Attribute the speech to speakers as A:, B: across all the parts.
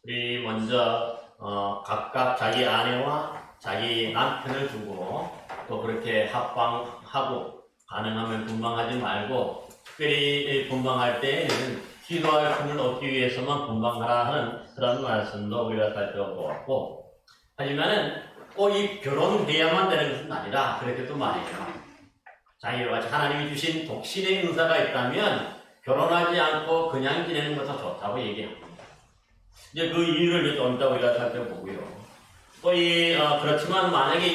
A: 우리 먼저 각각 자기 아내와 자기 남편을 두고 또 그렇게 합방하고 가능하면 분방하지 말고 특별히 분방할 때에는 기도할 틈을 얻기 위해서만 분방하라 하는 그런 말씀도 우리가 살펴보았고, 하지만은 꼭 이 결혼해야만 되는 것은 아니라 그렇게 또 말이죠. 자기와 같이 하나님이 주신 독신의 은사가 있다면 결혼하지 않고 그냥 지내는 것도 좋다고 얘기합니다. 이제 그 이유를 좀 이따 우리가 살펴보고요. 또 그렇지만 만약에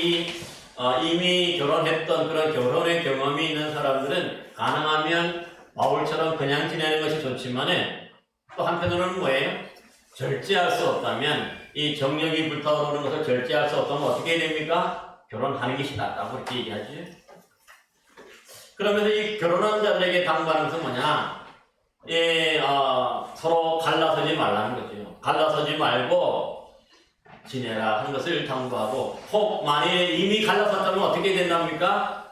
A: 이미 결혼했던 그런 결혼의 경험이 있는 사람들은 가능하면 바울처럼 그냥 지내는 것이 좋지만은 또 한편으로는 뭐예요? 절제할 수 없다면 이 정력이 불타오르는 것을 절제할 수 없다면 어떻게 됩니까? 결혼하는 것이 낫다고 이렇게 얘기하지. 그러면서 이 결혼한 자들에게 당부하는 것은 뭐냐? 서로 갈라서지 말라는 거죠. 갈라서지 말고 지내라 하는 것을 당부하고, 혹 만약에 이미 갈라섰다면 어떻게 된답니까?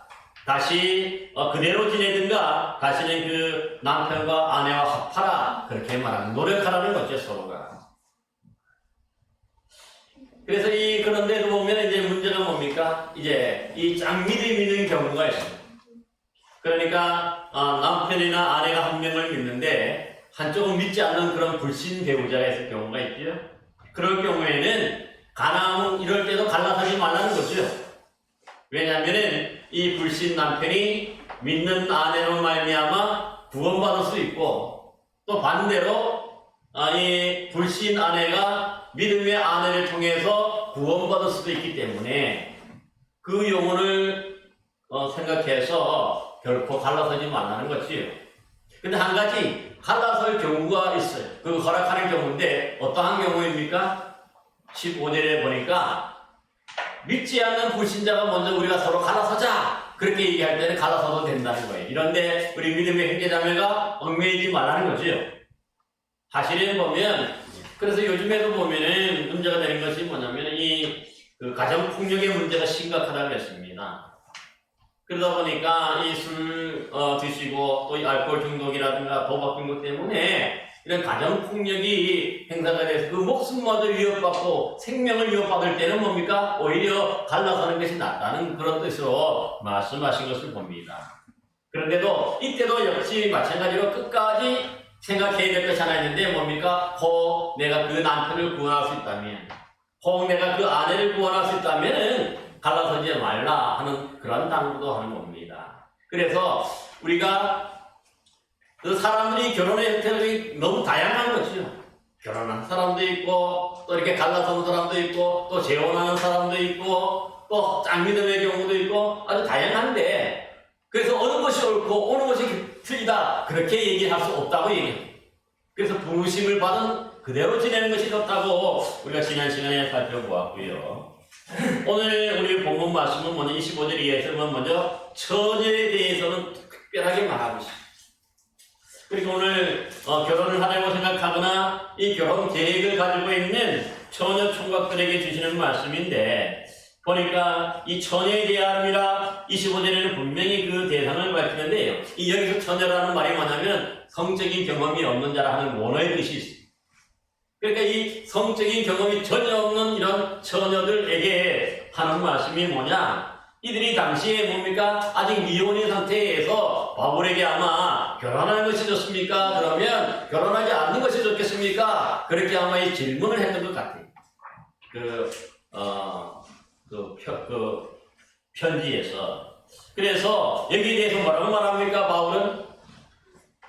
A: 다시 그대로 지내든가 다시는 그 남편과 아내와 합하라, 그렇게 말하는, 노력하라는 거죠, 서로가. 그래서 그런데도 보면 이제 문제가 뭡니까? 이제 이 짝믿음이 있는 경우가 있습니다. 그러니까 남편이나 아내가 한 명을 믿는데 한쪽은 믿지 않는 그런 불신 배우자가 있을 경우가 있죠. 그럴 경우에는 가능하면 이럴 때도 갈라서지 말라는 거죠. 왜냐하면 이 불신 남편이 믿는 아내로 말미암아 구원받을 수 있고, 또 반대로 이 불신 아내가 믿음의 아내를 통해서 구원받을 수도 있기 때문에 그 영혼을 생각해서 결코 갈라서지 말라는 거지요. 근데 한 가지 갈라설 경우가 있어요. 그 허락하는 경우인데 어떠한 경우입니까? 15절에 보니까 믿지 않는 불신자가 먼저 우리가 서로 갈라서자 그렇게 얘기할 때는 갈라서도 된다는 거예요. 이런데 우리 믿음의 형제자매가 얽매이지 말라는 거지요. 사실은 보면, 그래서 요즘에도 보면은 문제가 되는 것이 뭐냐면 그 가정폭력의 문제가 심각하다고 했습니다. 그러다 보니까 이 술 드시고 또 이 알코올 중독이라든가 도박 중독 때문에 이런 가정폭력이 행사가 돼서 그 목숨마저 위협받고 생명을 위협받을 때는 뭡니까? 오히려 갈라서는 것이 낫다는 그런 뜻으로 말씀하신 것을 봅니다. 그런데도 이때도 역시 마찬가지로 끝까지 생각해야 될 것이 하나 있는데 뭡니까? 혹 내가 그 남편을 구원할 수 있다면, 혹 내가 그 아내를 구원할 수 있다면 갈라서지 말라 하는 그런 당부도 하는 겁니다. 그래서 우리가 그 사람들이 결혼의 형태가 너무 다양한 거죠. 결혼한 사람도 있고, 또 이렇게 갈라서는 사람도 있고, 또 재혼하는 사람도 있고, 또 짝믿음의 경우도 있고, 아주 다양한데, 그래서 어느 것이 옳고 어느 것이 틀리다 그렇게 얘기할 수 없다고 얘기해요. 그래서 부르심을 받은 그대로 지내는 것이 좋다고 우리가 지난 시간에 살펴보았고요. 오늘 우리 본문 말씀은 먼저 25절 이하에서는 먼저 처녀에 대해서는 특별하게 말하고 있습니다. 그리고 오늘 결혼을 하려고 생각하거나 이 결혼 계획을 가지고 있는 처녀 총각들에게 주시는 말씀인데, 보니까 이 처녀에 대함이라 25절에는 분명히 그 대상을 밝히는데요. 여기서 처녀라는 말이 뭐냐면 성적인 경험이 없는 자라는 원어의 뜻이 있습니다. 그러니까 이 성적인 경험이 전혀 없는 이런 처녀들에게 하는 말씀이 뭐냐? 이들이 당시에 뭡니까? 아직 미혼인 상태에서 바울에게 아마 결혼하는 것이 좋습니까? 그러면 결혼하지 않는 것이 좋겠습니까? 그렇게 아마 이 질문을 했던 것 같아요. 그 편지에서. 그래서 여기에 대해서 뭐라고 말합니까? 바울은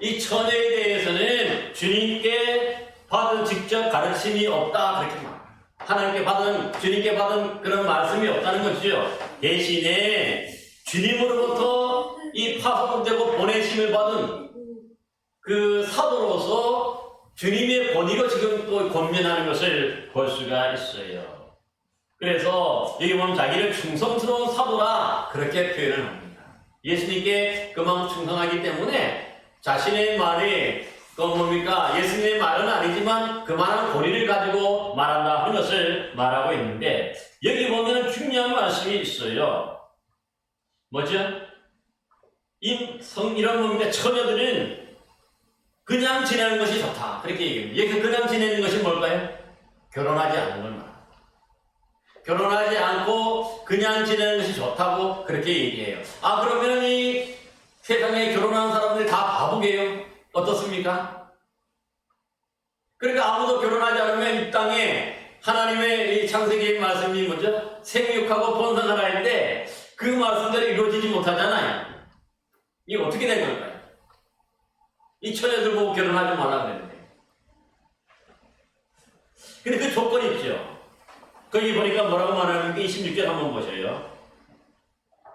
A: 이 처녀에 대해서는 주님께 받은 직접 가르침이 없다 그렇게 말합니다. 주님께 받은 그런 말씀이 없다는 것이죠. 대신에 주님으로부터 이 파송되고 보내심을 받은 그 사도로서 주님의 권위로 지금 또 권면하는 것을 볼 수가 있어요. 그래서 여기 보면 자기를 충성스러운 사도라 그렇게 표현을 합니다. 예수님께 그만큼 충성하기 때문에 자신의 말이 뭡니까? 예수님의 말은 아니지만 그만한 고리를 가지고 말한다 하는 것을 말하고 있는데, 여기 보면 중요한 말씀이 있어요. 뭐죠? 이런 뭡니까? 처녀들은 그냥 지내는 것이 좋다 그렇게 얘기합니다. 여기서 그냥 지내는 것이 뭘까요? 결혼하지 않는 걸 말합니다. 결혼하지 않고 그냥 지내는 것이 좋다고 그렇게 얘기해요. 아, 그러면 이 세상에 결혼하는 사람들이 다 바보게요? 어떻습니까? 그러니까 아무도 결혼하지 않으면 이 땅에 하나님의 이 창세기의 말씀이 뭐죠? 생육하고 번성하라 할 때 그 말씀대로 이루어지지 못하잖아요. 이게 어떻게 된 걸까요? 이 처녀들 보고 결혼하지 말라 그랬는데. 근데 그 조건이 있죠. 거기 보니까 뭐라고 말하는 게 26절 한번 보셔요.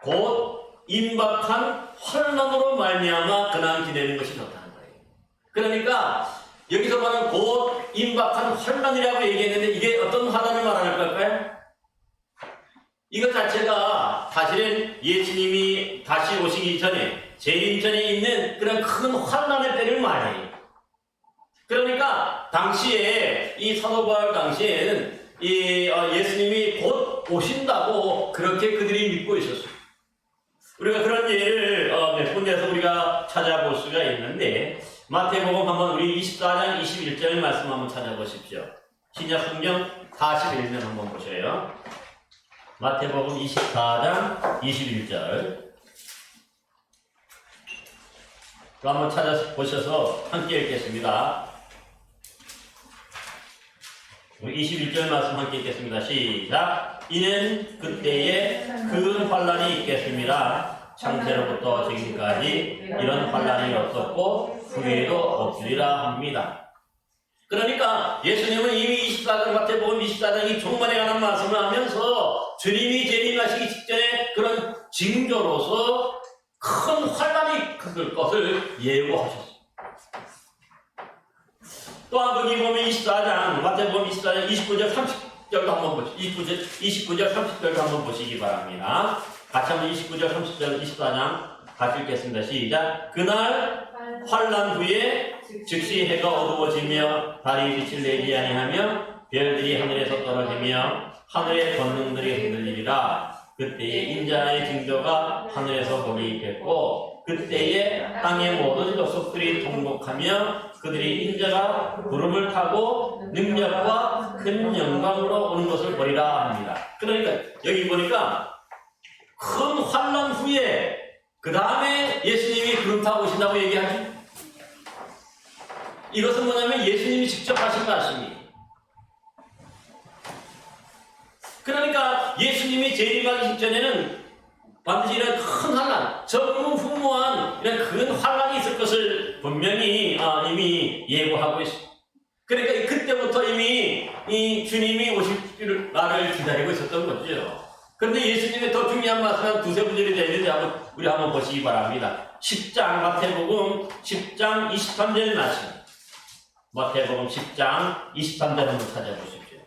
A: 곧 임박한 환난으로 말미암아 근황 지내는 것이 좋다는 거예요. 그러니까 여기서 말하는 곧 임박한 환난이라고 얘기했는데 이게 어떤 환난을 말하는 걸까요? 이것 자체가 사실은 예수님이 다시 오시기 전에 재림 전에 있는 그런 큰 환난의 때를 말해요. 그러니까 당시에 이 사도 바울 당시에는 예수님이 곧 오신다고 그렇게 그들이 믿고 있었어요. 우리가 그런 예를 몇 군데에서 우리가 찾아볼 수가 있는데 마태복음 한번 우리 24장 21절 말씀 한번 찾아보십시오. 신약 성경 41면 한번 보셔요. 마태복음 24장 21절 한번 찾아보셔서 함께 읽겠습니다. 우리 21절 말씀 함께 읽겠습니다. 시작. 이는 그때에 큰 환난이 있겠습니다. 창세로부터 지금까지 이런 환난이 없었고 후에도 없으리라 합니다. 그러니까 예수님은 이미 24장 마태복음 24장이 종말에 관한 말씀을 하면서 주님이 재림하시기 직전에 그런 징조로서 큰 환난이 있을 것을 예고하셨습니다. 또한 거기 보면 24장 마태복음 24장 29절 30절도 한번 보시죠. 29절 30절도 한번 보시기 바랍니다. 같이 한번 29절 30절 24장 같이 읽겠습니다. 시작. 그날 환난 후에 즉시 해가 어두워지며 달이 빛을 내지 아니하며 별들이 하늘에서 떨어지며 하늘의 권능들이 흔들리리라. 그때에 인자의 징조가 하늘에서 복이 있겠고 그때에 땅의 모든 족속들이 통곡하며 그들이 인자가 구름을 타고 능력과 큰 영광으로 오는 것을 보리라 합니다. 그러니까 여기 보니까 큰 환난 후에 그 다음에 예수님이 구름 타고 오신다고 얘기하죠. 이것은 뭐냐면 예수님이 직접 하신 말씀이에요. 그러니까 예수님이 재림하기 직전에는 반드시 이런 큰 환난, 전무후무한 이런 큰 환난이 있을 것을 분명히 이미 예고하고 있습니다. 그러니까 그때부터 이미 이 주님이 오실 날을 기다리고 있었던 거죠. 그런데 예수님의 더 중요한 말씀은 두세 구절이 되는지 우리 한번 보시기 바랍니다. 10장 마태복음 10장 23절 말씀. 마태복음 10장 23절 한번 찾아보십시오.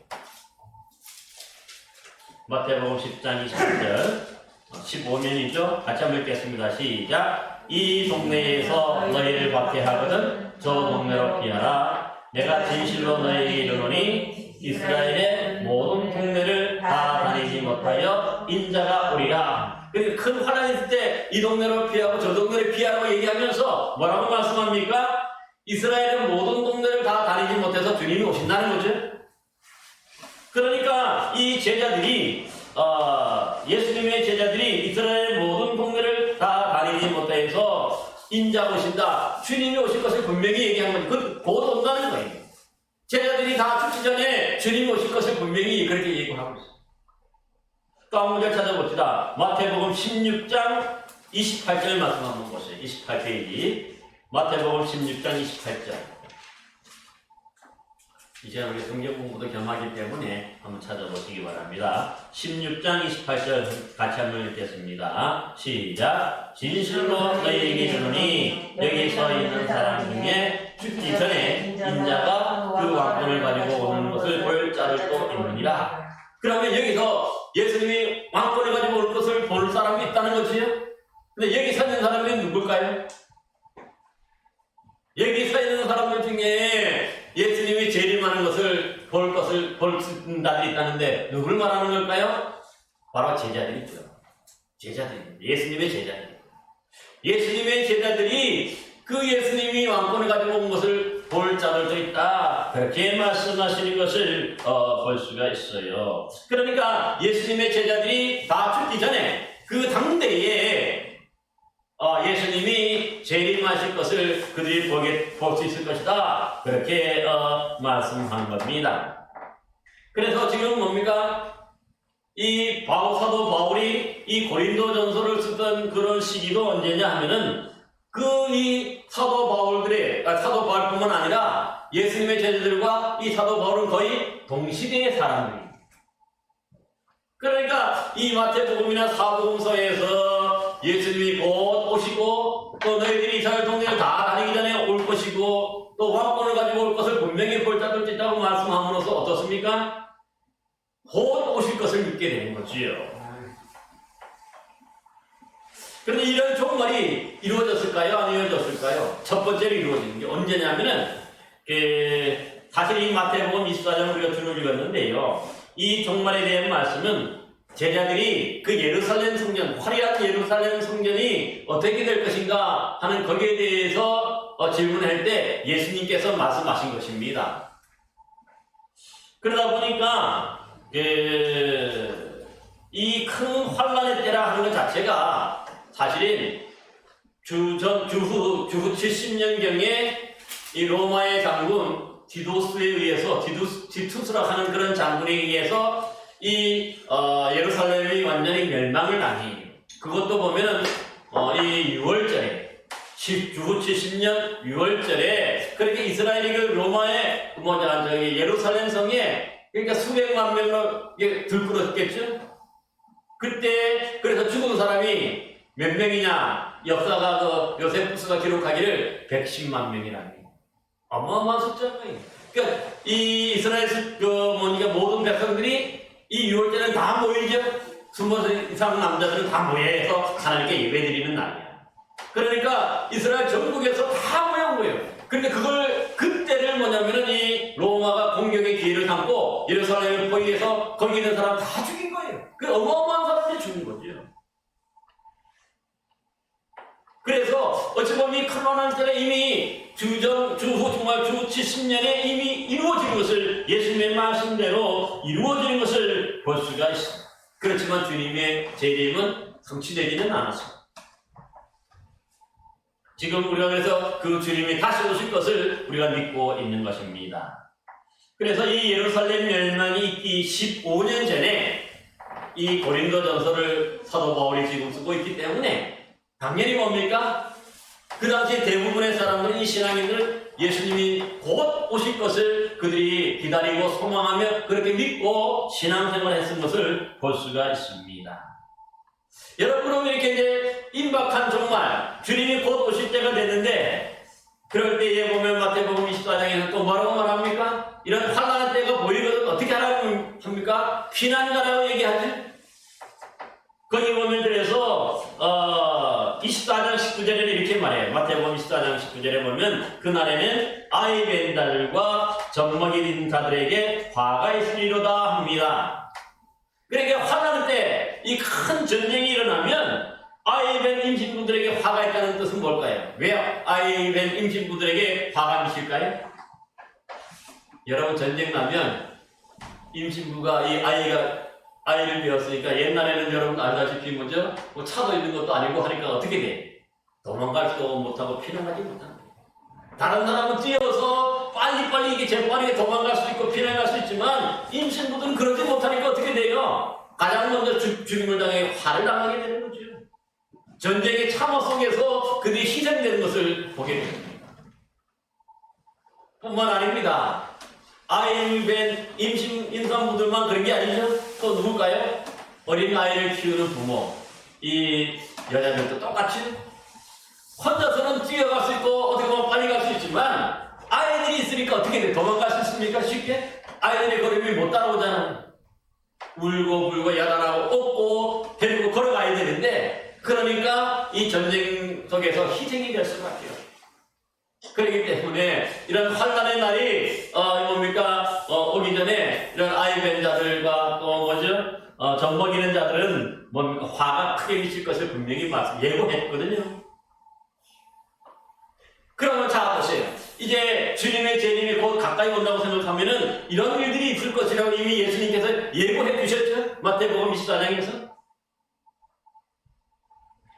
A: 마태복음 10장 23절 15면이죠. 같이 한번 읽겠습니다. 시작. 이 동네에서 너희를 박해하거든 저 동네로 피하라. 내가 진실로 너희에게 이르노니 이스라엘의 모든 동네를 다 다니지 못하여 인자가 오리라. 큰 환난이 있을 때 이 동네로 피하고 저 동네를 피하라고 얘기하면서 뭐라고 말씀합니까? 이스라엘의 모든 동네를 다 다니지 못해서 주님이 오신다는 거죠. 그러니까 이 제자들이 예수님의 제자들이 이스라엘 모든 동네를 다 다니지 못해서 인자 오신다, 주님이 오실 것을 분명히 얘기한 거니 그건 곧 온다는 거예요. 제자들이 다 죽기 전에 주님이 오실 것을 분명히 그렇게 얘기하고 있어요. 또 한 문제 찾아봅시다. 마태복음 16장 28절 말씀 한번 보세요. 28페이지 마태복음 16장 28절. 이제 우리 성경 공부도 겸하기 때문에 한번 찾아보시기 바랍니다. 16장 28절 같이 한번 읽겠습니다. 시작. 진실로 너희에게 이르노니 여기 서 있는 사람 중에 죽기 전에 인자가 그 왕권을 가지고 오는 것을 볼 자를 또 있느니라. 그러면 여기서 예수님이 왕권을 가지고 올 것을 볼 사람이 있다는 거지요? 근데 여기 서 있는 사람이 누굴까요? 여기 서 있는 사람들 중에 예수님이 재림하는 것을 볼 자들이 있다는데 누굴 말하는 걸까요? 바로 제자들이죠. 제자들입니다. 예수님의 제자들. 예수님의 제자들이 그 예수님이 왕권을 가지고 온 것을 볼 자들도 있다. 그렇게 말씀하시는 것을 볼 수가 있어요. 그러니까 예수님의 제자들이 다 죽기 전에 그 당대에 예수님이 재림하실 것을 그들이 볼 수 있을 것이다. 그렇게 말씀한 겁니다. 그래서 지금 뭡니까? 이 사도 바울이 이 고린도전서를 쓰던 그런 시기도 언제냐 하면은 이 사도 바울뿐만 아니라 예수님의 제자들과 이 사도 바울은 거의 동시대의 사람들입니다. 그러니까 이 마태복음이나 사복음서에서 예수님이 곧 오시고 또 너희들이 이스라엘 동네를 다 다니기 전에 올 것이고 또 왕권을 가지고 올 것을 분명히 볼 자들 있다고 말씀함으로써 어떻습니까? 곧 오실 것을 믿게 되는 거지요. 그런데 이런 종말이 이루어졌을까요? 안 이루어졌을까요? 첫 번째로 이루어지는 게 언제냐면은 사실 이 마태복음 24장을 우리가 주로 읽었는데요. 이 종말에 대한 말씀은 제자들이 그 예루살렘 성전, 화려한 예루살렘 성전이 어떻게 될 것인가 하는 거기에 대해서 질문할 때 예수님께서 말씀하신 것입니다. 그러다 보니까 이 큰 환란의 때라 하는 것 자체가 사실은 주후 70년경에 이 로마의 장군 디도스에 의해서 디투스라 하는 그런 장군에 의해서 이 예루살렘이 완전히 멸망을 당해요. 그것도 보면은 이 6월절에 주후 70년 6월절에 그렇게 이스라엘이 그 로마의 예루살렘 성에 그러니까 수백만 명으로 들끓었겠죠. 그때 그래서 죽은 사람이 몇 명이냐? 역사가 요세푸스가 기록하기를 110만 명이라니. 어마어마한 숫자예요. 그러니까 이 이스라엘 모든 백성들이 이 6월절에는 다 모이죠. 20살 이상 남자들은 다 모여서 하나님께 예배드리는 날이야. 그러니까 이스라엘 전국에서 다 모여온 거예요. 근데 그때를 뭐냐면은 이 로마가 공격의 기회를 삼고 예루살렘을 포위해서 거기 있는 사람 다 죽인 거예요. 그 어마어마한 사람들이 죽인 거죠. 그래서 어찌 보면 이 칼로난 때는 이미 주후 70년에 이미 이루어진 것을 예수님의 말씀대로 이루어지는 것을 볼 수가 있습니다. 그렇지만 주님의 재림은 성취되지는 않았습니다. 지금 우리가 그래서 그 주님이 다시 오실 것을 우리가 믿고 있는 것입니다. 그래서 이 예루살렘 멸망이 있기 15년 전에 이 고린도전서를 사도 바울이 지금 쓰고 있기 때문에 당연히 뭡니까? 그 당시 대부분의 사람들은 이 신앙인들은 예수님이 곧 오실 것을 그들이 기다리고 소망하며 그렇게 믿고 신앙생활을 했던 것을 볼 수가 있습니다. 여러분은 이렇게 이제 임박한 종말, 주님이 곧 오실 때가 됐는데 그럴 때에 보면 마태복음 24장에서 또 뭐라고 말합니까? 이런 환난의 때가 보이거든 어떻게 하라고 합니까? 피난가라고 얘기하지? 거기 보면 그래서 24장 19절에 이렇게 말해요. 마태복음 24장 19절에 보면 그날에는 아이벤자들과 젖먹이는 자들에게 화가 있으리로다 합니다. 그러니까 환난 때 이 큰 전쟁이 일어나면 아이벤 임신부들에게 화가 있다는 뜻은 뭘까요? 왜 아이벤 임신부들에게 화가 미칠까요? 여러분 전쟁 나면 임신부가 이 아이를 배웠으니까 옛날에는 여러분 알다시피 뭐죠? 뭐 차도 있는 것도 아니고 하니까 어떻게 돼? 도망갈 수도 못하고 피난하지 못하는 거예요. 다른 사람은 뛰어서 빨리빨리 이게 재빠르게 도망갈 수 있고 피난갈 수 있지만 임신부들은 그러지 못하니까 어떻게 돼요? 가장 먼저 죽임을 당해 화를 당하게 되는 거죠. 전쟁의 참호 속에서 그들이 희생되는 것을 보게 됩니다. 뿐만 아닙니다. 아이벤 임산부들만 그런 게 아니죠. 또 누굴까요? 어린 아이를 키우는 부모, 이 여자들도 똑같이 혼자서는 뛰어갈 수 있고 어떻게 보면 빨리 갈 수 있지만 아이들이 있으니까 어떻게 돼? 도망갈 수 있습니까? 쉽게? 아이들의 걸음이 못 따라오잖아요. 울고 불고 야단하고 업고 데리고 걸어가야 되는데 그러니까 이 전쟁 속에서 희생이 될 수밖에 없어요. 그렇기 때문에 이런 환난의 날이 오기 전에 이런 아이벤 자들과 또 젖먹이는 자들은 화가 크게 미칠 것을 분명히 예고했거든요. 그러면 자 보세요. 이제 주님의 재림이 곧 가까이 온다고 생각하면은 이런 일들이 있을 것이라고 이미 예수님께서 예고해 주셨죠. 마태복음 24장에서.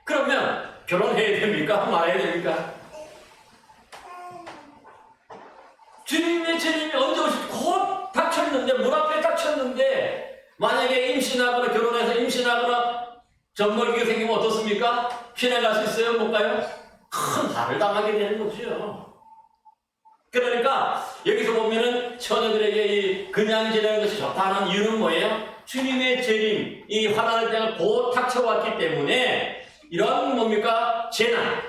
A: 그러면 결혼해야 됩니까? 말아야 됩니까? 주님의 재림이 언제 오실지 곧 닥쳤는데, 문 앞에 닥쳤는데, 만약에 임신하거나 결혼해서 임신하거나 젖먹이가 생기면 어떻습니까? 피해 갈 수 있어요? 못 가요? 큰 화를 당하게 되는 거죠. 그러니까 여기서 보면은 처녀들에게 이 그냥 지내는 것이 좋다는 이유는 뭐예요? 주님의 재림, 이 환난의 때가 곧 닥쳐왔기 때문에 이런 뭡니까? 재난,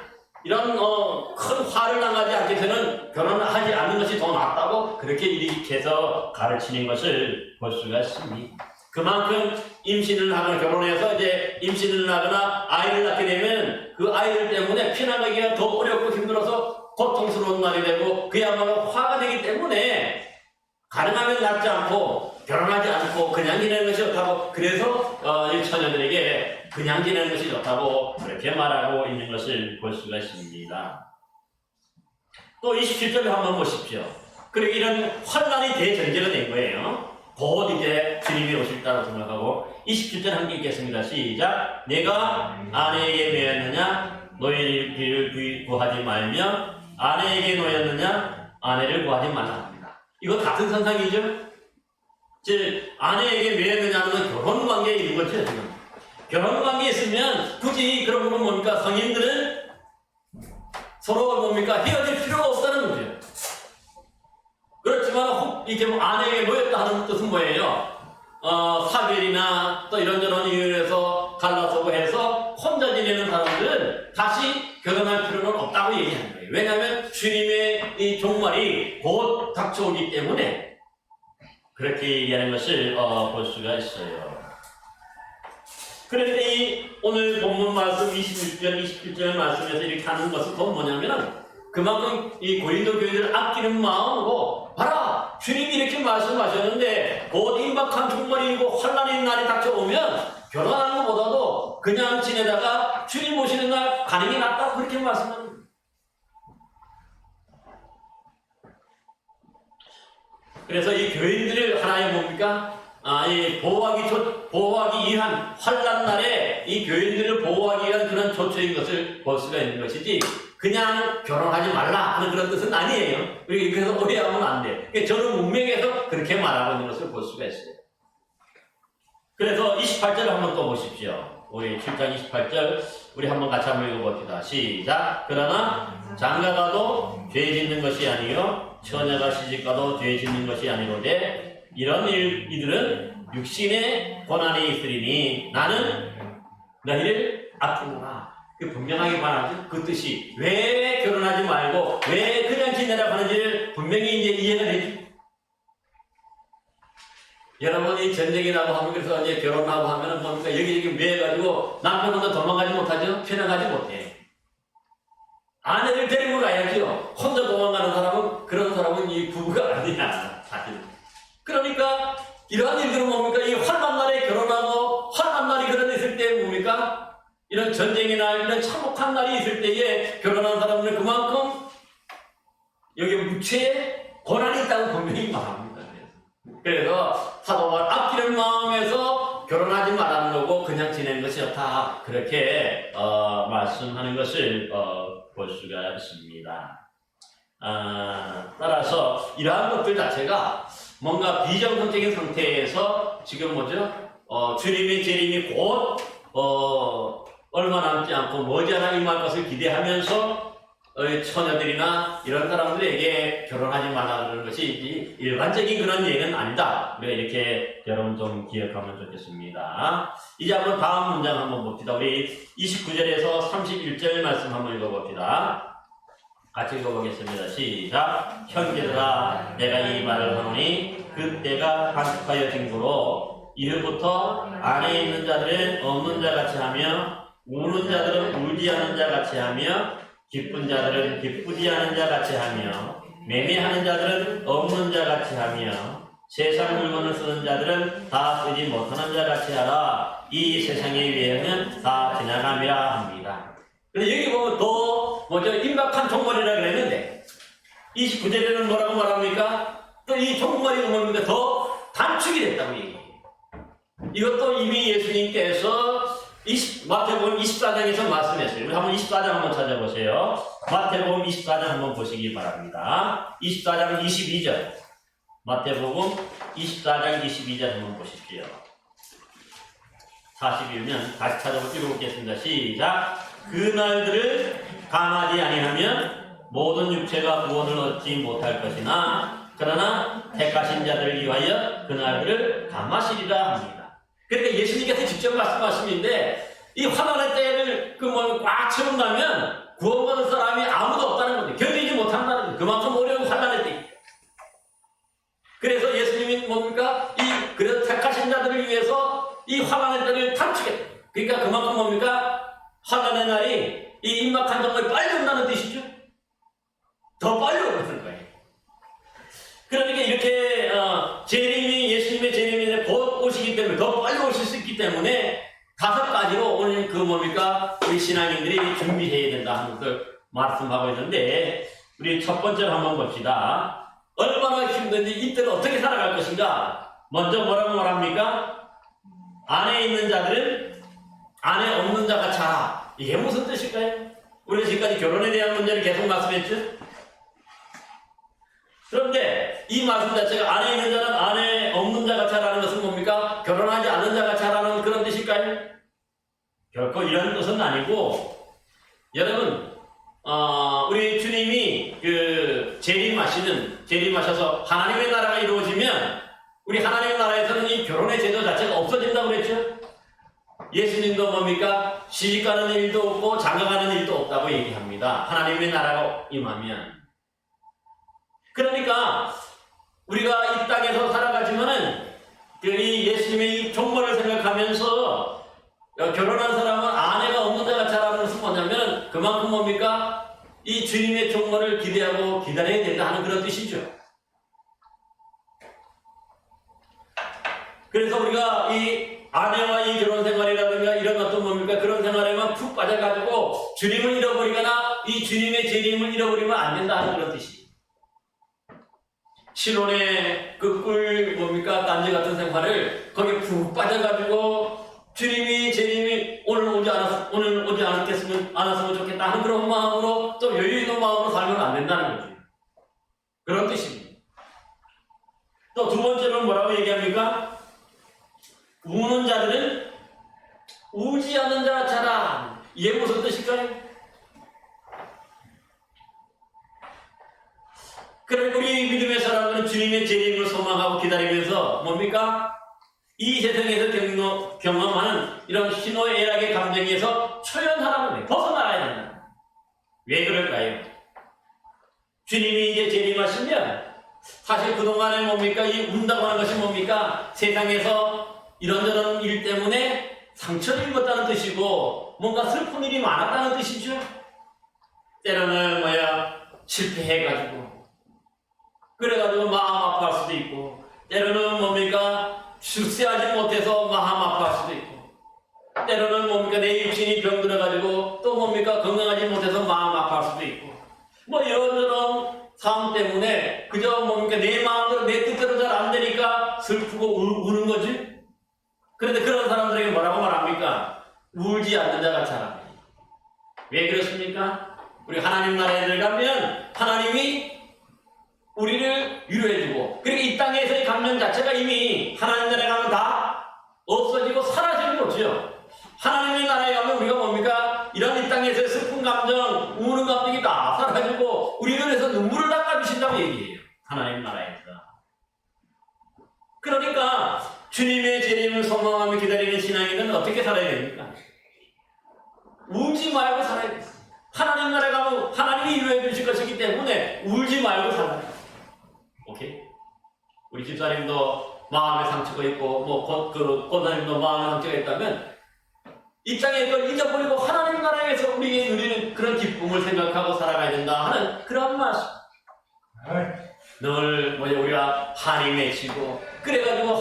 A: 이런 큰 화를 당하지 않기 위해서는 결혼을 하지 않는 것이 더 낫다고 그렇게 이렇게해서 가르치는 것을 볼 수가 있습니다. 그만큼 임신을 하거나 결혼해서 이제 임신을 하거나 아이를 낳게 되면 그 아이들 때문에 피나가기가 더 어렵고 힘들어서 고통스러운 날이 되고 그야말로 화가 되기 때문에 가능하면 낳지 않고 결혼하지 않고 그냥 지내는 것이 좋다고, 그래서 이 처녀들에게 그냥 지내는 것이 좋다고 그렇게 말하고 있는 것을 볼 수가 있습니다. 또 27절을 한번 보십시오. 그리고 이런 환난이 대전제가 된 거예요. 곧 이제 주님이 오실다고 생각하고 27절 함께 읽겠습니다. 시작. 내가 아내에게 매였느냐 노예를 구하지 말며 아내에게 놓였느냐 아내를 구하지 말라 합니다. 이거 같은 선상이죠. 즉 아내에게 매였느냐는 건 결혼관계에 있는 거죠. 지금 결혼관계에 있으면 굳이 그런 건 뭡니까? 성인들은 서로 뭡니까? 헤어질 필요가 없다는 거죠. 그렇지만 이렇게 아내에게 놓였다 하는 뜻은 뭐예요? 사별이나 또 이런저런 이유에서 갈라서고 해서 혼자 지내는 사람들은 다시 결혼할 필요는 없다고 얘기하는 거예요. 왜냐하면 주님의 이 종말이 곧 닥쳐오기 때문에 그렇게 얘기하는 것을 볼 수가 있어요. 그런데 이 오늘 본문 말씀 26절, 27절 말씀에서 이렇게 하는 것은 또 뭐냐면 그만큼 이 고린도 교회를 아끼는 마음으로 봐라! 주님이 이렇게 말씀하셨는데 곧 임박한 종말이고 환난의 날이 닥쳐오면 결혼하는 것보다도 그냥 지내다가 주님 오시는 날 가는 게 낫다고 그렇게 말씀합니다. 그래서 이 교인들을 하나의 뭡니까? 이 보호하기 위한 환난 날에 이 교인들을 보호하기 위한 그런 조처인 것을 볼 수가 있는 것이지 그냥 결혼하지 말라 하는 그런 뜻은 아니에요. 그래서 오해하면 안 돼. 저는 문맥에서 그렇게 말하고 있는 것을 볼 수가 있어요. 그래서 28절 한번 또 보십시오. 우리 7장 28절 우리 한번 같이 한번 읽어봅시다. 시작. 그러나 장가가도 죄 짓는 것이 아니요 처녀가 시집가도 죄 짓는 것이 아니로되 이런 이들은 육신의 고난이 있으리니 나는 너희를 아프구나. 그 분명하게 말하죠. 그 뜻이 왜 결혼하지 말고 왜 그냥 지내라고 하는지를 분명히 이제 이해가 되죠. 여러분이 전쟁이 나고 하면 그래서 이제 결혼하고 하면은 뭡니까 여기저기 매해가지고 남편 혼자 도망가지 못하죠. 피난가지 못해. 아내를 데리고 가야죠. 혼자 도망가는 사람은 그런 사람은 이 부부가 아니야. 사실. 그러니까 이러한 일들은 뭡니까 이 환난 날에 결혼하고 환난 날이 그런 데 있을 때 뭡니까? 이런 전쟁이나 이런 참혹한 날이 있을 때에 결혼한 사람들은 그만큼 여기 육체에 고난이 있다고 분명히 말합니다. 그래서 사도가 아끼는 마음에서 결혼하지 말라는 거고 그냥 지내는 것이 좋다. 그렇게 말씀하는 것을 볼 수가 있습니다. 따라서 이러한 것들 자체가 뭔가 비정상적인 상태에서 지금 뭐죠? 주님의 재림이 곧 얼마 남지 않고 머지않아 임할 것을 기대하면서 처녀들이나 이런 사람들에게 결혼하지 말라는 것이 일반적인 그런 예는 아니다. 우리가 이렇게 여러분 좀 기억하면 좋겠습니다. 이제 한번 다음 문장 한번 봅시다. 우리 29절에서 31절 말씀 한번 읽어봅시다. 같이 읽어보겠습니다. 시작. 형제들아 내가 이 말을 하노니 그때가 간직하여진 고로 이후부터 안에 있는 자들은 없는 자같이 하며 우는 자들은 울지 않은 자같이 하며 기쁜 자들은 기쁘지 않은 자같이 하며 매매하는 자들은 없는 자같이 하며 세상 물건을 쓰는 자들은 다 쓰지 못하는 자같이 하라. 이 세상의 유행은 다 지나감이라 합니다. 근데 여기 보면 또 임박한 종말이라 그랬는데 29절에는 뭐라고 말합니까? 또 이 종말이 뭡니까? 더 단축이 됐다고 얘기해요. 이것도 이미 예수님께서 마태복음 24장에서 말씀했어요. 우리 한번 24장 한번 찾아보세요. 마태복음 24장 한번 보시기 바랍니다. 24장 22절. 마태복음 24장 22절 한번 보십시오. 41면 다시 읽어보겠습니다. 시작. 그날들을 감하지 아니하면 모든 육체가 구원을 얻지 못할 것이나 그러나 택하신 자들을 위하여 그날들을 감하시리라 합니다. 그러니까 예수님께서 직접 말씀하시는데 이 환난의 때를 꽉 채운다면 구원받은 사람이 아무도 없다는 거죠. 견디지 못한다는 거죠. 그만큼 어려운 환난의 때. 그래서 예수님이 뭡니까? 그래서 택하신 자들을 위해서 이 환난의 때를 단축했다. 그러니까 그만큼 뭡니까? 환난의 날이 이 임박한 정말 빨리 온다는 뜻이죠. 더 빨리 오는 거예요. 그러니까 이렇게 예수님의 재림이 곧 오시기 때문에 더 빨리 오실 수 있기 때문에 5가지로 오늘 뭡니까? 우리 신앙인들이 준비해야 된다 하는 것을 말씀하고 있는데 우리 첫 번째로 한번 봅시다. 얼마나 힘든지 이때는 어떻게 살아갈 것인가? 먼저 뭐라고 말합니까? 안에 있는 자들은 안에 없는 자가 자. 이게 무슨 뜻일까요? 우리가 지금까지 결혼에 대한 문제를 계속 말씀했죠? 그런데 이 말씀 자체가 안에 있는 자는 안에 없는 자가 차라는 것은 뭡니까? 결혼하지 않는 자가 차라는 그런 뜻일까요? 결코 이런 뜻은 아니고 여러분 우리 주님이 재림하셔서 하나님의 나라가 이루어지면 우리 하나님의 나라에서는 이 결혼의 제도 자체가 없어진다고 그랬죠? 예수님도 뭡니까? 시집가는 일도 없고 장가가는 일도 없다고 얘기합니다. 하나님의 나라가 임하면. 그러니까 우리가 이 땅에서 살아가지만은 이 예수님의 이 종말을 생각하면서 결혼한 사람은 아내가 없는 자가 차라는 것은 뭐냐면 그만큼 뭡니까? 이 주님의 종말을 기대하고 기다려야 된다 하는 그런 뜻이죠. 그래서 우리가 이 아내와 이 결혼 생활이라든가 이런 어떤 뭡니까? 그런 생활에만 푹 빠져가지고 주님을 잃어버리거나 이 주님의 재림을 잃어버리면 안 된다 하는 그런 뜻이에요. 신혼의 뭡니까? 단지 같은 생활을 거기에 푹 빠져가지고 주님이 재림이 오늘 오지 않았으면 좋겠다 하는 그런 마음으로 좀 여유 있는 마음으로 살면 안 된다는 거죠. 그런 뜻입니다. 또 두 번째로는 뭐라고 얘기합니까? 우는 자들은 우지 않는 자가 자라. 이게 무슨 뜻일까요? 그러니까 우리 믿음의 사람들은 주님의 재림을 소망하고 기다리면서 뭡니까? 이 세상에서 경험하는 이런 희노애락의 감정에서 초연하라는 거예요. 벗어나야 된다. 왜 그럴까요? 주님이 이제 재림하시면 사실 그동안에 뭡니까? 이 운다고 하는 것이 뭡니까? 세상에서 이런저런 일 때문에 상처를 입었다는 뜻이고 뭔가 슬픈 일이 많았다는 뜻이죠. 때로는 실패해가지고 그래가지고 마음 아파할 수도 있고 때로는 뭡니까? 출세하지 못해서 마음 아파할 수도 있고 때로는 뭡니까? 내 육신이 병들어가지고 또 뭡니까? 건강하지 못해서 마음 아파할 수도 있고 이런저런 상황 때문에 그저 뭡니까? 내 마음대로 내 뜻대로 잘 안 되니까 슬프고 우는 거지. 그런데 그런 사람들에게 뭐라고 말합니까? 울지 않는 자가 차라. 왜 그렇습니까? 우리 하나님 나라에 들어가면 하나님이 우리를 위로해주고 그리고 이 땅에서의 감정 자체가 이미 하나님 나라에 가면 다 없어지고 사라지는 거죠. 하나님의 나라에 가면 우리가 뭡니까? 이런 이 땅에서의 슬픈 감정, 우는 감정이 다 사라지고 우리 눈에서 눈물을 닦아주신다고 얘기해요. 하나님 나라에서. 그러니까 주님의 재림을 소망하며 기다리는 신앙인은 어떻게 살아야 됩니까? 울지 말고 살아야 돼요. 하나님 나라에 가면 하나님이 위로해 주실 것이기 때문에 울지 말고 살아야 돼요. 오케이? 우리 집사님도 마음에 상처가 있고 권사님도 마음에 상처가 있다면 이 땅에 그걸 잊어버리고 하나님 나라에서 우리에게 누리는 그런 기쁨을 생각하고 살아가야 된다 하는 그런 말씀. 늘 우리가 한이 맺히고 그래가지고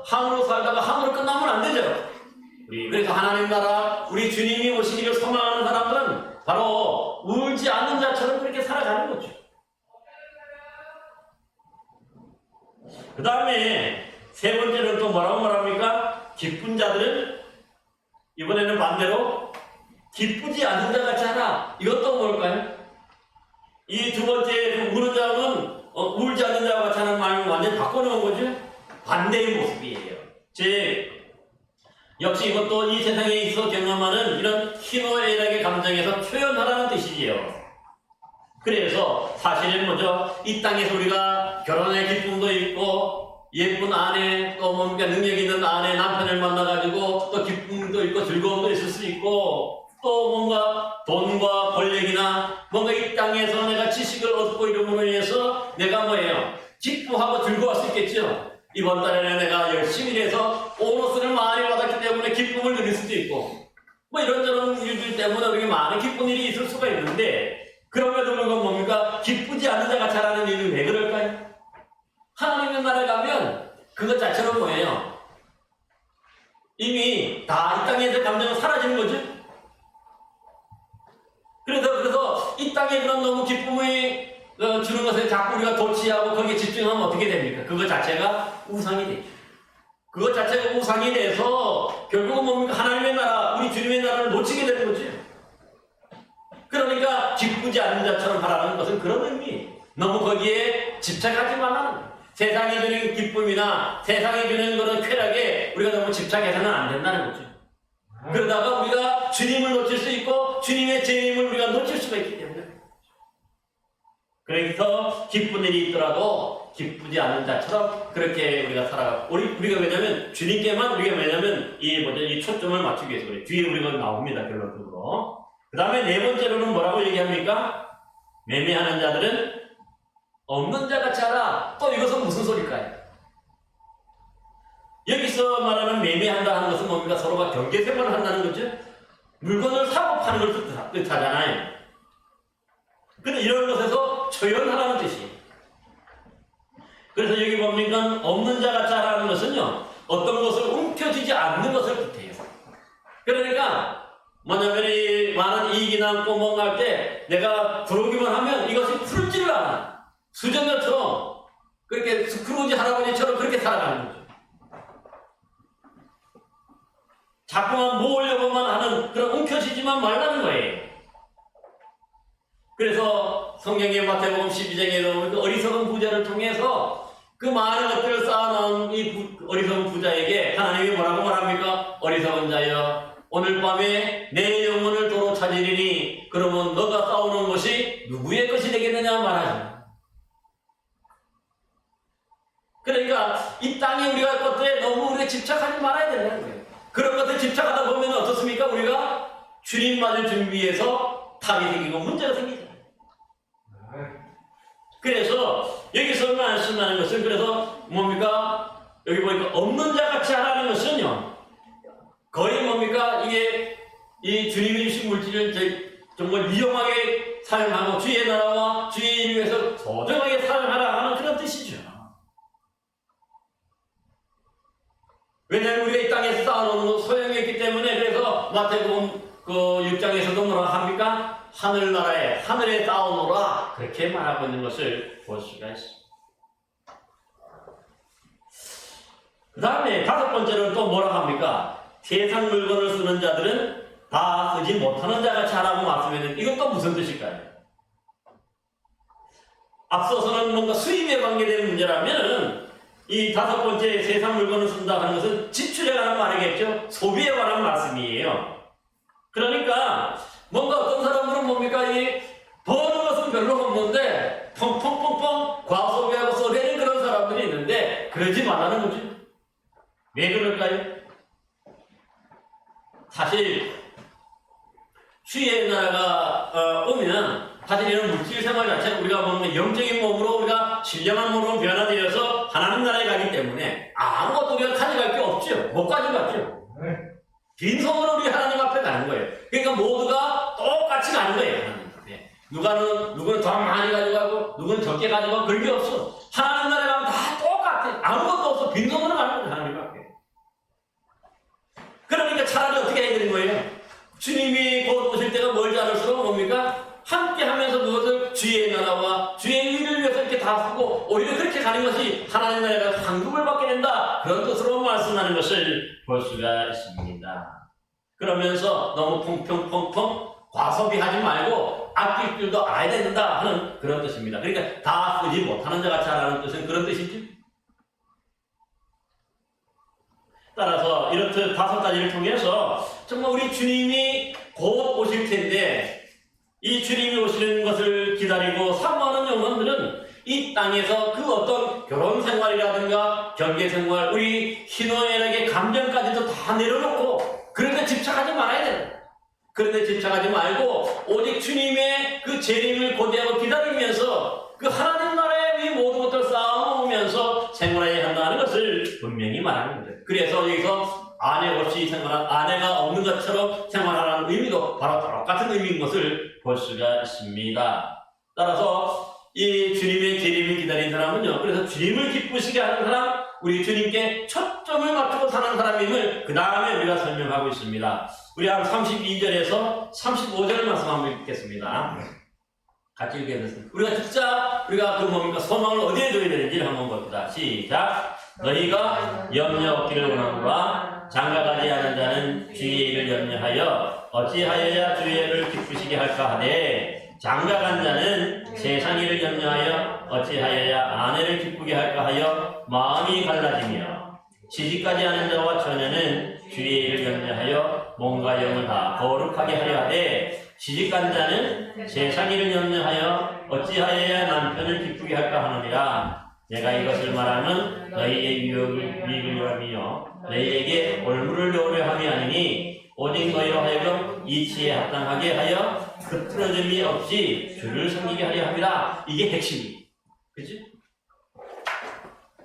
A: 한으로 살다가 한으로 끝나면 안 되죠. 그래서 하나님 나라 우리 주님이 오시기를 소망하는 사람들은 바로 울지 않는 자처럼 그렇게 살아가는 거죠. 그 다음에 세 번째는 또 뭐라고 말합니까? 기쁜 자들은 이번에는 반대로 기쁘지 않은 자 같이 하라. 이것도 뭘까요? 이 두 번째 우는 자는 울지 않는 자와 같이 하는 말을 완전히 바꿔놓은 거죠. 반대의 모습이에요. 즉 역시 이것도 이 세상에 있어 경험하는 이런 희노애락의 감정에서 표현하라는 뜻이지요. 그래서 사실은 뭐죠? 이 땅에서 우리가 결혼의 기쁨도 있고 예쁜 아내 또 뭔가 능력 있는 아내 남편을 만나가지고 또 기쁨도 있고 즐거움도 있을 수 있고 또 뭔가 돈과 권력이나 뭔가 이 땅에서 내가 지식을 얻고 이름으로 인해서 내가 뭐예요? 기뻐하고 즐거워할 수 있겠죠. 이번 달에는 내가 열심히 일해서 보너스를 많이 받았기 때문에 기쁨을 누릴 수도 있고 뭐 이런저런 일들 때문에 우리가 많은 기쁜 일이 있을 수가 있는데 그럼에도 불구하고 뭡니까? 기쁘지 않은 자가 잘하는 일은 왜 그럴까요? 하나님의 나라에 가면 그것 자체로 뭐예요? 이미 다 이 땅에서 감정은 사라지는 거죠. 그래서 이 땅에 그런 너무 기쁨을 주는 것에 자꾸 우리가 도취하고 거기에 집중하면 어떻게 됩니까? 그것 자체가 우상이 되죠. 그것 자체가 우상이 돼서 결국은 뭡니까? 하나님의 나라, 우리 주님의 나라를 놓치게 되는 거죠. 그러니까 기쁘지 않는 자처럼 하라는 것은 그런 의미. 너무 거기에 집착하지 말라는 거예요. 세상이 주는 기쁨이나 세상이 주는 그런 쾌락에 우리가 너무 집착해서는 안 된다는 거죠. 그러다가 우리가 주님을 놓칠 수 있고 주님의 재림을 우리가 놓칠 수가 있기 때문에 그래서 기쁜 일이 있더라도 기쁘지 않은 자처럼 그렇게 우리가 살아가고 우리가 왜냐면 주님께만 우리가 왜냐면 이 초점을 맞추기 위해서 그래요. 뒤에 우리가 나옵니다. 결론적으로. 그 다음에 네 번째로는 뭐라고 얘기합니까? 매매하는 자들은 없는 자같이 하라. 또 이것은 무슨 소리일까요? 여기서 말하는 매매한다 하는 것은 뭡니까? 서로가 경제생활을 한다는 거죠. 물건을 사고 파는 걸 뜻하잖아요. 근데 이런 것에서 초연하라는 뜻이에요. 그래서 여기 뭡니까? 없는 자같이 하라는 것은요, 어떤 것을 움켜쥐지 않는 것을 뜻해요. 그러니까 뭐냐면 이 많은 이익이 남고 뭔가 할 때 내가 들어오기만 하면 이것이 풀지를 않아. 수정녀처럼 그렇게 스크루지 할아버지처럼 그렇게 살아가는 거죠. 자꾸만 모으려고만 하는 그런 움켜쥐지만 말라는 거예요. 그래서 성경의 마태복음 12장에 그 어리석은 부자를 통해서 그 많은 것들을 쌓아놓은 이 어리석은 부자에게 하나님이 뭐라고 말합니까? 어리석은 자여 오늘 밤에 내 영혼을 도로 찾으리니 그러면 너가 쌓아놓은 것이 누구의 것이 되겠느냐 말하죠. 그러니까 이 땅에 우리가 할 것들에 너무 우리가 집착하지 말아야 된다는 거예요. 그런 것들 집착하다 보면 어떻습니까? 우리가 주님 맞을 준비해서 탑이 생기고 문제가 생기잖아요. 그래서 여기서 말씀하는 것은 그래서 뭡니까? 여기 보니까 없는 자 같이 하라는 것은요. 거의 뭡니까? 이게 이 주님이 주신 물질을 정말 위험하게 사용하고 주의 나라와 주의 일을 위해서 소중하게 사용하라 하는 그런 뜻이죠. 왜냐하면 우리가 이 땅에서 쌓아놓는 건 소용이 있기 때문에 그래서 마태복음 그 6장에서도 뭐라 합니까? 하늘에 쌓아놓으라 그렇게 말하고 있는 것을 볼 수가 있습니다. 그 다음에 다섯 번째로는 또 뭐라 합니까? 세상 물건을 쓰는 자들은 다 쓰지 못하는 자같이 하라고 말씀했는데 이것도 무슨 뜻일까요? 앞서서는 뭔가 수입에 관계되는 문제라면 이 다섯 번째 세상 물건을 쓴다 하는 것은 지출에 관한 말이겠죠? 소비에 관한 말씀이에요. 그러니까 뭔가 어떤 사람들은 뭡니까? 이 버는 것은 별로 없는데 펑펑펑펑 과소비하고 써대는 그런 사람들이 있는데 그러지 말라는 거죠. 왜 그럴까요? 사실 주의 나라가 오면 사실 이런 물질 생활 자체는 우리가 보면 영적인 몸으로 우리가 신령한 몸으로 변화되어서 하나님 나라에 가기 때문에 아무것도 우리가 가져갈 게 없죠. 못 가져갔죠. 빈손으로 우리 하나님 앞에 가는 거예요. 그러니까 모두가 똑같이 가는 거예요. 하나님 앞에. 누구는 더 많이 가져가고 누구는 적게 가져가고 그런 게 없어. 하나님 나라에 가면 다 똑같아. 아무것도 없어. 빈손으로 가는 거예요. 하나님 앞에. 그러니까 차라리 어떻게 해야 되는 거예요? 주님이 곧 오실 때가 멀지 않을수록 뭡니까? 함께 하면서 그것을 주의 나라와 주의 일을 위해서 이렇게 다 쓰고 오히려 그렇게 가는 것이 하나님 나라가 상급을 받게 된다. 그런 뜻으로 말씀하는 것을 볼 수가 있습니다. 그러면서 너무 펑펑펑펑 과소비하지 말고 아낄 줄도 알아야 된다 하는 그런 뜻입니다. 그러니까 다 쓰지 못하는 자가 잘하는 뜻은 그런 뜻이죠. 따라서 이렇듯 5가지를 통해서 정말 우리 주님이 곧 오실 텐데 이 주님이 오시는 것을 기다리고 사모하는 영혼들은 이 땅에서 그 어떤 결혼 생활이라든가 경제 생활, 우리 희노애락의 감정까지도 다 내려놓고 그런데 집착하지 말아야 된다. 그런데 집착하지 말고 오직 주님의 그 재림을 고대하고 기다리면서 그 하나님 나라에 위 모든 것들을 쌓아놓으면서 생활해야 한다는 것을 분명히 말하는 거죠. 그래서 여기서 아내 없이 생활한, 아내가 없는 것처럼 생활하라는 의미도 바로 똑같은 의미인 것을 볼 수가 있습니다. 따라서 이 주님의 재림을 기다리는 사람은요, 그래서 주님을 기쁘시게 하는 사람, 우리 주님께 초점을 맞추고 사는 사람임을 그 다음에 우리가 설명하고 있습니다. 우리 한 32절에서 35절 말씀 한번 읽겠습니다. 같이 읽겠습니다. 우리가 진짜 우리가 그 뭡니까 소망을 어디에 둬야 되는지를 한번 봅시다. 시작. 너희가 염려 없기를 원하노라. 장가가지 않은 자는 주의 일을 염려하여 어찌하여야 주의 일을 기쁘시게 할까 하되 장가간 자는 세상 일을 염려하여 어찌하여야 아내를 기쁘게 할까 하여 마음이 갈라지며 시집가지 않은 자와 처녀는 주의 일을 염려하여 몸과 영을 다 거룩하게 하려 하되 시집간 자는 세상 일을 염려하여 어찌하여야 남편을 기쁘게 할까 하느니라. 내가 이것을 말하면 너희의 유익을 요하며 너희에게 올무를 놓으려 함이 아니니 오직 너희로 하여금 이치에 합당하게 하여 흐트러짐이 없이 주를 섬기게 하려 함이라. 이게 핵심이에요. 그치?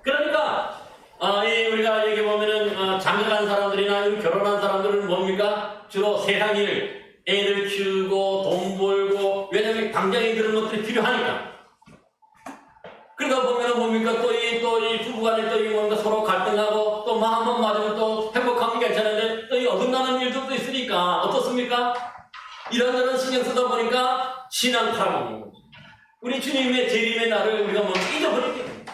A: 그러니까 우리가 여기 보면은 장가간 사람들이나 결혼한 사람들은 뭡니까? 주로 세상 일, 애를 키우고 돈 벌고, 왜냐면 당장에 그런 것들이 필요하니까. 그러다 보면은 뭡니까? 또 이 부부간에 또 뭔가 서로 갈등하고 또 마음만 맞으면 또 행복하면 괜찮은데 또 이 어긋나는 일들도 있으니까 어떻습니까? 이런저런 신경 쓰다 보니까 신앙 타락하는 거죠. 우리 주님의 재림의 날을 우리가 뭐 잊어버리게 됩니다.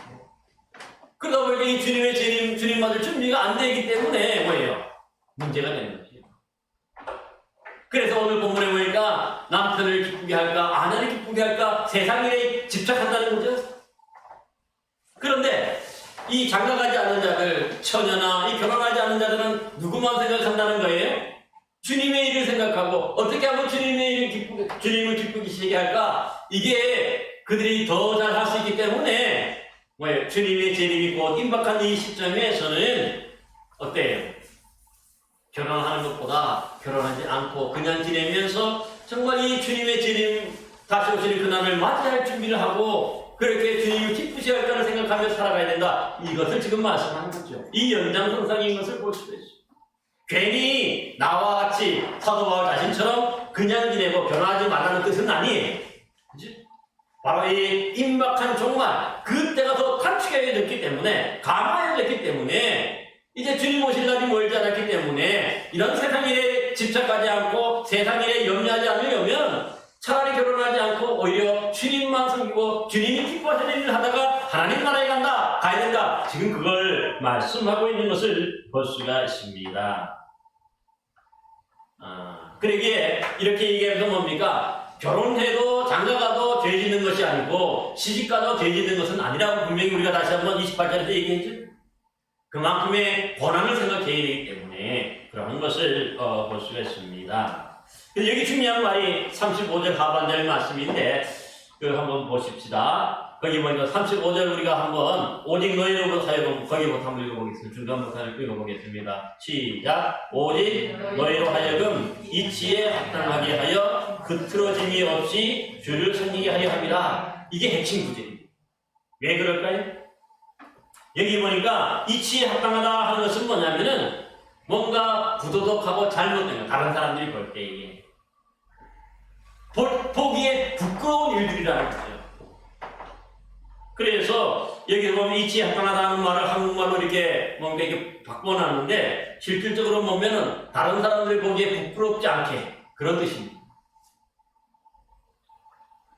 A: 그러다 보니까 이 주님의 재림, 주님 맞을 준비가 안 되기 때문에 뭐예요? 문제가 되는 거죠. 그래서 오늘 본문에 보니까 남편을 기쁘게 할까, 아내를 기쁘게 할까, 세상 일에 집착한다는 거죠. 그런데 이 장가가지 않는 자들, 처녀나 이 결혼하지 않는 자들은 누구만 생각한다는 거예요? 주님의 일을 생각하고 어떻게 하면 주님의 일을 주님을 기쁘게 시게 할까? 이게 그들이 더 잘 할 수 있기 때문에 뭐예요? 주님의 재림이 곧 임박한 이 시점에서는 어때요? 결혼하는 것보다 결혼하지 않고 그냥 지내면서 정말 이 주님의 재림 다시 오시는 그날을 맞이할 준비를 하고 그렇게 주님을 기쁘시 할까를 생각하며 살아가야 된다. 이것을 지금 말씀하는 거죠. 이 연장선상인 것을 볼 수도 있어요. 괜히 나와 같이 사도 바울 자신처럼 그냥 지내고 결혼하지 말라는 뜻은 아니에요. 그치? 바로 이 임박한 종말, 그때가 더 단축하게 됐기 때문에, 감화하게 됐기 때문에, 이제 주님 오실 날이 멀지 않았기 때문에 이런 세상 일에 집착하지 않고 세상 일에 염려하지 않으려면 차라리 결혼하지 않고 오히려 주님만 섬기고 주님이 기뻐하시는 일을 하다가 하나님 나라에 가야 된다. 지금 그걸 말씀하고 있는 것을 볼 수가 있습니다. 그러기에 이렇게 얘기하면서 뭡니까? 결혼해도 장가가도 죄 짓는 것이 아니고 시집가도 죄 짓는 것은 아니라고 분명히 우리가 다시 한번 28절에서 얘기했죠. 그만큼의 권한을 생각해야 되기 때문에 그런 것을 볼 수가 있습니다. 여기 중요한 말이 35절 하반절 말씀인데 한번 보십시다. 거기 보니까 35절 우리가 한번 오직 너희로부터 하여금 거기부터 한번 읽어보겠습니다. 중간부터 읽어보겠습니다. 시작. 오직 너희로 하여금 이치에 합당하게 하여 흐트러짐이 없이 주를 섬기게 하려 함이라. 이게 핵심 구절입니다. 왜 그럴까요? 여기 보니까 이치에 합당하다 하는 것은 뭐냐면은 뭔가 부도덕하고 잘못된 거, 다른 사람들이 볼 때에 보기에 부끄러운 일들이라는 거죠. 그래서 여기 보면 이치에 합당하다는 말을 한국말로 이렇게 뭔가 이렇게 바꿔놨는데 실질적으로 보면은 다른 사람들이 보기에 부끄럽지 않게 그런 뜻입니다.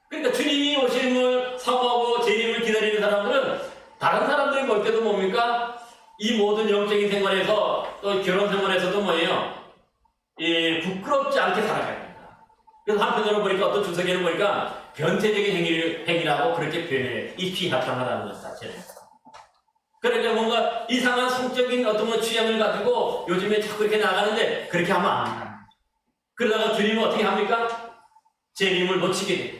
A: 그러니까 주님이 오심을 사모하고 재림을 기다리는 사람들은 다른 사람들이 볼 때도 뭡니까? 이 모든 영적인 생활에서 또 결혼 생활에서도 뭐예요? 부끄럽지 않게 살아가야 됩니다. 그래서 한편으로 보니까 어떤 주석에는 보니까 변태적인 행위라고 그렇게 표현해요. 이 피하탕하다는 것 자체를. 그러니까 뭔가 이상한 성적인 어떤 취향을 가지고 요즘에 자꾸 이렇게 나가는데 그렇게 하면 안 합니다. 그러다가 주님은 어떻게 합니까? 재림을 놓치게 돼요.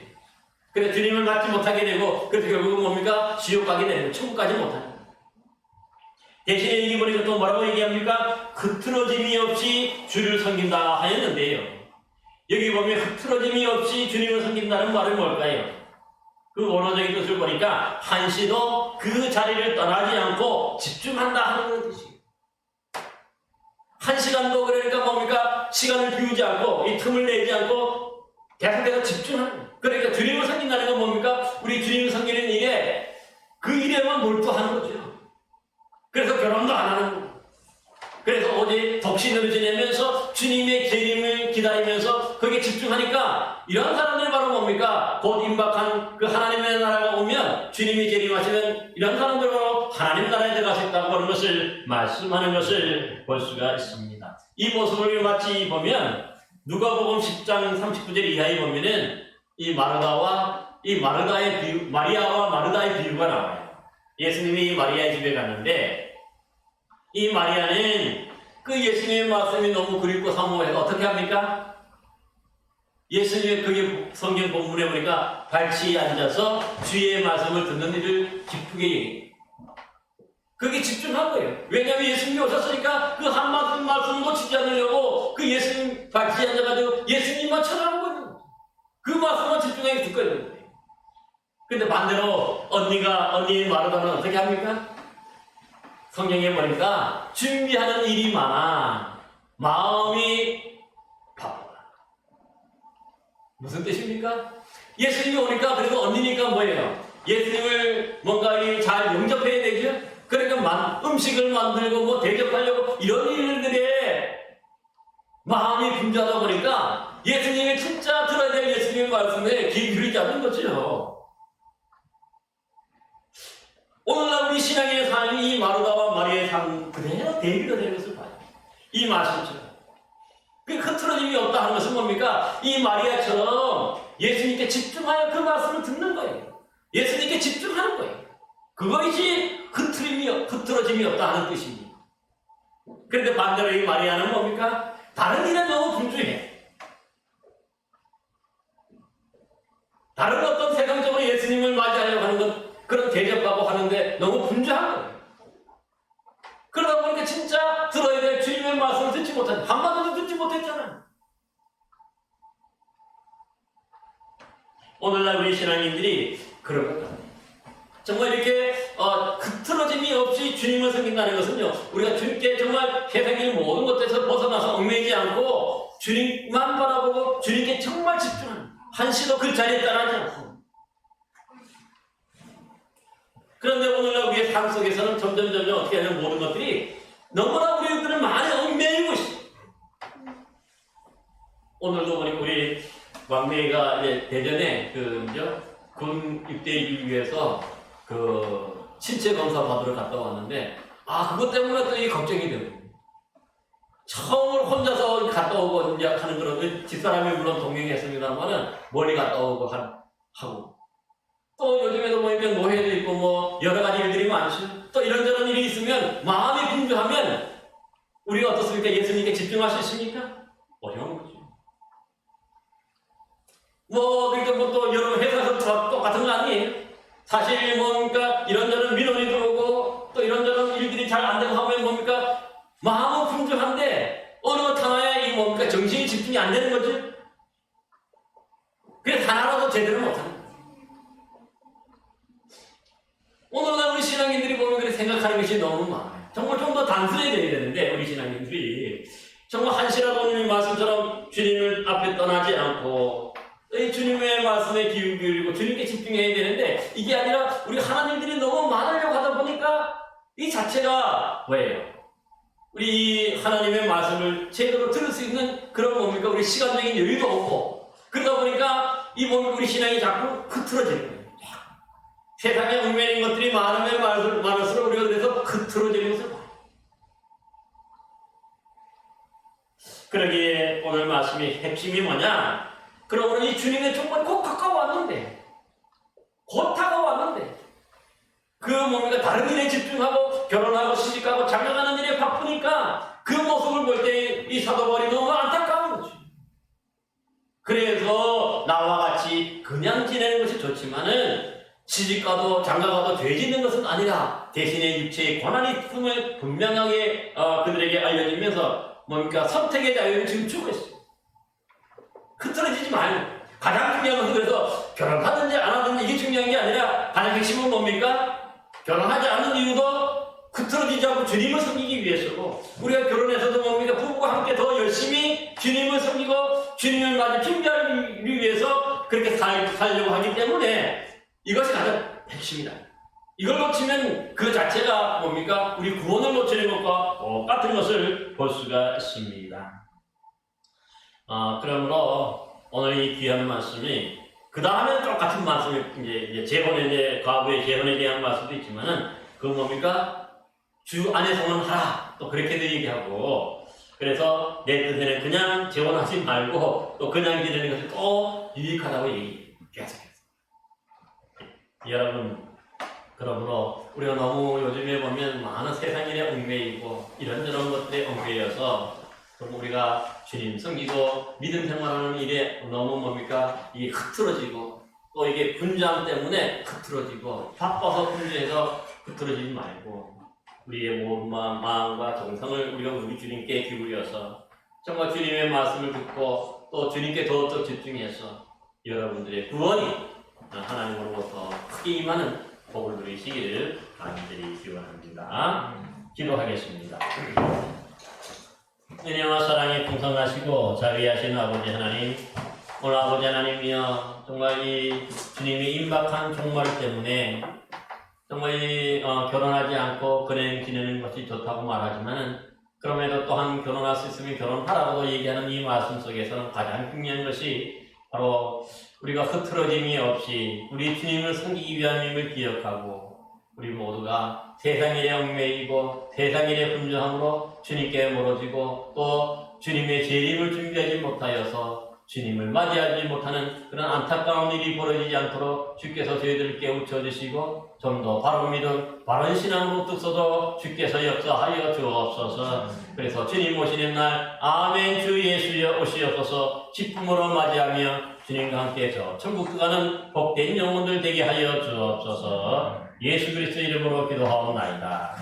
A: 그래서 주님을 맞지 못하게 되고 그래서 결국은 뭡니까? 지옥 가게 되는 천국까지 못합니다. 대신에 여기 보니까 또 뭐라고 얘기합니까? 흐트러짐이 없이 주를 섬긴다 하였는데요. 여기 보면 흐트러짐이 없이 주님을 섬긴다는 말은 뭘까요? 그 원어적인 뜻을 보니까 한시도 그 자리를 떠나지 않고 집중한다 하는 뜻이에요. 한 시간도 그러니까 뭡니까? 시간을 비우지 않고 이 틈을 내지 않고 계속해서 집중하는 거예요. 그러니까 주님을 섬긴다는 건 뭡니까? 우리 주님을 섬기는 일에 그 일에만 몰두하는 거죠. 그래서 결혼도 안 하는 거예요. 그래서 오직 독신으로 지내면서 주님의 재림을 기다리면서 거기에 집중하니까 이런 사람들이 바로 뭡니까? 곧 임박한 그 하나님의 나라가 오면 주님이 재림하시면 이런 사람들 바로 하나님 나라에 들어가셨다고 하는 것을 말씀하는 것을 볼 수가 있습니다. 이 모습을 마치 보면 누가복음 10장 39절 이하에 보면은 이 마르다와 마리아와 마르다의 비유가 나와요. 예수님이 마리아의 집에 갔는데 이 마리아는 그 예수님의 말씀이 너무 그립고 사모해서 어떻게 합니까? 예수님의 그게 성경 본문에 보니까 발치에 앉아서 주의 말씀을 듣는 일을 기쁘게 얘기해요. 그게 집중한 거예요. 왜냐하면 예수님이 오셨으니까 그 한 말씀 놓치지 않으려고 그 예수님 발치에 앉아가지고 예수님만 쳐다보고 있는 거예요. 그 말씀만 집중하게 듣고 있는 거예요. 근데 반대로 언니의 마르다는 어떻게 합니까? 성경에 보니까 준비하는 일이 많아 마음이 바쁘다. 무슨 뜻입니까? 예수님이 오니까 그래도 언니니까 뭐예요? 예수님을 뭔가 잘 영접해야 되죠? 그러니까 음식을 만들고 뭐 대접하려고 이런 일들에 마음이 분주하다 보니까 예수님이 진짜 들어야 될 예수님의 말씀에 귀 기울이지 않는 거죠. 오늘날 우리 신앙의 삶이 이 마르다와 마리아의 삶 그대로 대비가 되는 것을 봐요. 이 말씀처럼. 그 흐트러짐이 없다 하는 것은 뭡니까? 이 마리아처럼 예수님께 집중하여 그 말씀을 듣는 거예요. 예수님께 집중하는 거예요. 그것이 흐트러짐이 없다 하는 뜻입니다. 그런데 반대로 이 마리아는 뭡니까? 다른 일에 너무 분주해. 다른 어떤 세상적으로 예수님을 맞이하려고 하는 것 그런 대접하고 하는데 너무 분주한 거예요. 그러다 보니까 진짜 들어야 될 주님의 말씀을 듣지 못한 한마디도 듣지 못했잖아요. 오늘날 우리 신앙인들이 그런 것 같아요. 정말 이렇게 흐트러짐이 없이 주님을 섬긴다는 것은요. 우리가 주님께 정말 세상의 모든 것에서 벗어나서 얽매이지 않고 주님만 바라보고 주님께 정말 집중하는 한시도 그 자리에 떠나지 않고 그런데 오늘날 우리의 삶 속에서는 점점 어떻게 하는 모든 것들이 너무나 우리들은 많이 얽매이고 있어요. 오늘도 우리 왕래가 이제 대전에 군 입대하기 위해서 신체 검사 받으러 갔다 왔는데 그것 때문에 또 이게 걱정이 되거든요. 처음으로 혼자서 갔다 오고 이제 하는 그런 집사람이 물론 동행했습니다만은 멀리 갔다 오고 하고. 또 요즘에도 보니까 노예도 있고 뭐 여러 가지 일들이 많죠. 또 이런저런 일이 있으면 마음이 분주하면 우리가 어떻습니까? 예수님께 집중할 수 있습니까? 어려운 거죠. 그러니까 또 여러 회사에서 똑같은 거 아니에요? 사실 뭡니까? 이런저런 민원이 들어오고 또 이런저런 일들이 잘 안 되고 하면 뭡니까? 마음은 분주한데 어느 것 하나에 뭡니까? 정신이 집중이 안 되는 거죠. 그래서 하나라도 제대로 못하는 거예요. 오늘날 우리 신앙인들이 보면 그렇게 생각하는 것이 너무 많아요. 정말 좀 더 단순해져야 되는데 우리 신앙인들이 정말 한시라도 오늘 말씀처럼 주님을 앞에 떠나지 않고 이 주님의 말씀에 기울이고 주님께 집중해야 되는데 이게 아니라 우리 하나님들이 너무 많으려고 하다 보니까 이 자체가 뭐예요? 우리 하나님의 말씀을 제대로 들을 수 있는 그런 뭡니까? 우리 시간적인 여유도 없고 그러다 보니까 이 몸이 우리 신앙이 자꾸 흐트러지는 거예요. 세상에 얽매인 것들이 많으면 많을수록 우리가 그래서 흐트러지는 것을 봐요. 그러기에 오늘 말씀의 핵심이 뭐냐? 그러므로 이 주님의 정말 곧 가까워왔는데, 곧 다가왔는데, 그 뭡니까? 다른 일에 집중하고 결혼하고 시집가고 장가가는 일에 바쁘니까 그 모습을 볼 때 이 사도 바울이 너무 안타까운 거지. 그래서 나와 같이 그냥 지내는 것이 좋지만은 시집가도 장가가도 죄 짓는 것은 아니라 대신에 육체의 권한이 있음을 분명하게 그들에게 알려지면서 뭡니까? 선택의 자유를 지금 주고 있어요. 흐트러지지 말고. 가장 중요한 것은 그래서 결혼하든지 안 하든지 이게 중요한 게 아니라 가장 핵심은 뭡니까? 결혼하지 않는 이유도 흐트러지지 않고 주님을 섬기기 위해서고, 우리가 결혼해서도 뭡니까? 부부가 함께 더 열심히 주님을 섬기고 주님을 마저 핑계하기 위해서 그렇게 살려고 하기 때문에 이것이 가장 핵심이다. 이걸 놓치면 그 자체가 뭡니까? 우리 구원을 놓치는 것과 똑같은 것을 볼 수가 있습니다. 그러므로 오늘 이 귀한 말씀이 그 다음에는 똑같은 말씀이 이제 재혼에 과거의 재혼에 대한 말씀도 있지만은 그 뭡니까? 주 안에서는 하라. 또 그렇게도 얘기하고, 그래서 내 뜻에는 그냥 재혼하지 말고 또 그냥 지내는 것이 또 유익하다고 얘기했어요. 여러분, 그러므로 우리가 너무 요즘에 보면 많은 세상 일에 얽매이고 이런저런 것들에 얽매여서 우리가 주님 섬기고 믿음 생활하는 일에 너무 뭡니까? 이게 흐트러지고 또 이게 분주함 때문에 흐트러지고 바빠서 분주해서 흐트러지지 말고 우리의 마음과 정성을 우리가 우리 주님께 기울여서 정말 주님의 말씀을 듣고 또 주님께 더욱더 집중해서 여러분들의 구원이 하나님으로부터 크게 임하는 복을 누리시기를 간절히 기원합니다. 기도하겠습니다. 은혜와 사랑이 풍성하시고 자비하신 아버지 하나님, 오늘 아버지 하나님이여 정말 이 주님의 임박한 종말 때문에 정말 결혼하지 않고 그냥 지내는 것이 좋다고 말하지만 그럼에도 또한 결혼할 수 있으면 결혼하라고 얘기하는 이 말씀 속에서는 가장 중요한 것이 바로 우리가 흐트러짐이 없이 우리 주님을 섬기기 위한 힘을 기억하고 우리 모두가 세상 일에 얽매이고 세상 일에 분주함으로 주님께 멀어지고 또 주님의 재림을 준비하지 못하여서 주님을 맞이하지 못하는 그런 안타까운 일이 벌어지지 않도록 주께서 저희들을 깨우쳐 주시고 좀 더 바른 믿음, 바른 신앙으로 뜻서도 주께서 역사하여 주옵소서. 그래서 주님 오시는 날 아멘 주 예수여 오시옵소서 기쁨으로 맞이하며 주님과 함께 저 천국 가는 복된 영혼들 되게 하여 주옵소서. 예수 그리스도 이름으로 기도하옵나이다.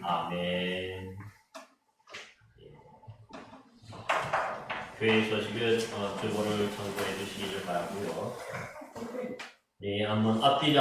A: 아멘. 교회 소식은 주보를 참고해 주시기를 바라고요. 네, 한번 앞뒤